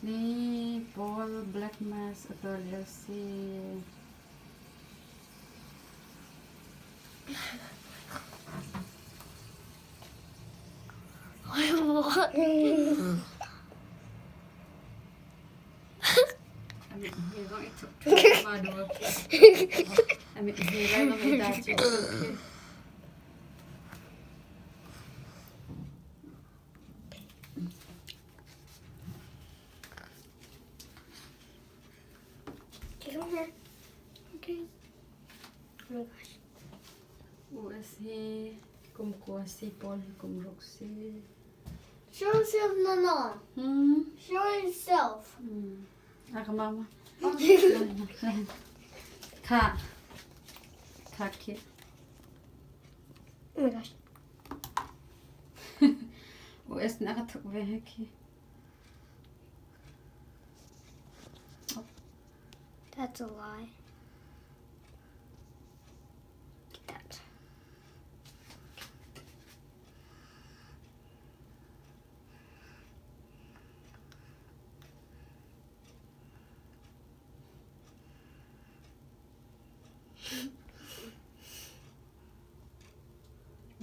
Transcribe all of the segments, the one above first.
Ni Paul Black Mask atau Elsie. What? Ambil hero itu madu okey. Ambil hero ambil daci okey. Come here. Okay. Oh my gosh. USC kum kuasi Paul kum Roxy. Show yourself, Nana. Show yourself. Aku mama. Ka. Kaki. Oh my gosh. US nakatuk veheki. That's a lie. Get that.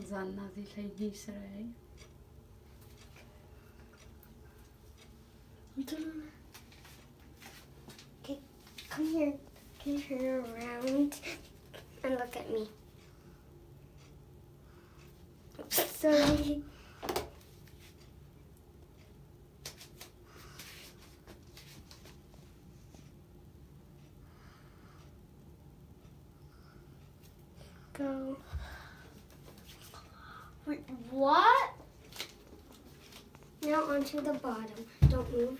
Zanna di lay Israel. Okay, come here. Can you turn around and look at me? Oops, sorry. Go. Wait, what? Now onto the bottom. Don't move.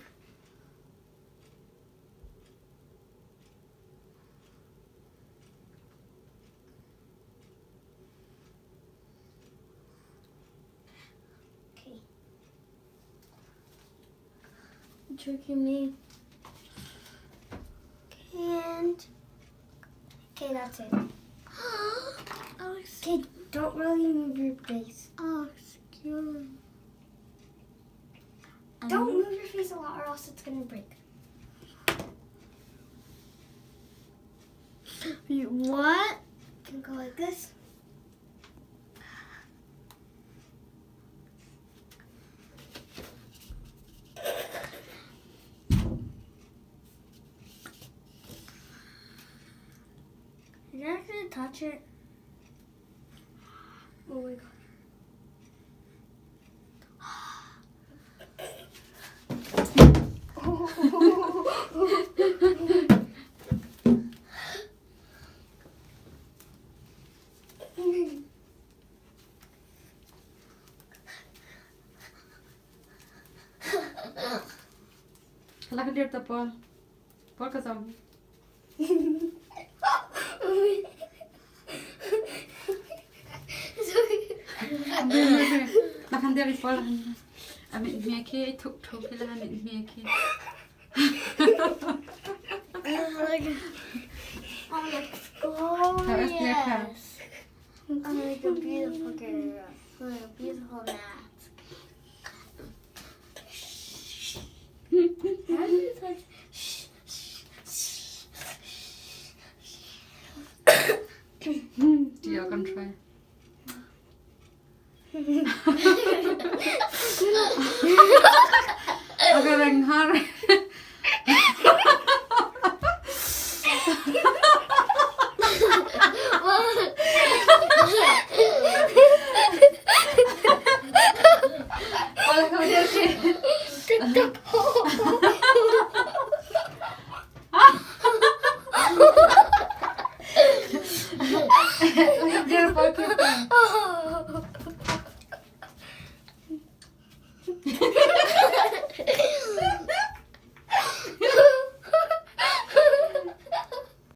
Okay. Tricking me. And okay, that's it. Alex, Okay, don't really move your face. excuse me. Don't move your face a lot or else it's gonna break. What? You can go like this. You're not gonna touch it. Oh my god. Halaka dir ta Paul. Paul ka sabi. Makan dari Paul. Ambil miaki tuk kita ambil miaki. Oh, looks Harus dia kan. glorious. Oh, like a beautiful girl. Like a beautiful mask. How do you touch? Dia akan try. Agak renghar. Paul kau dia.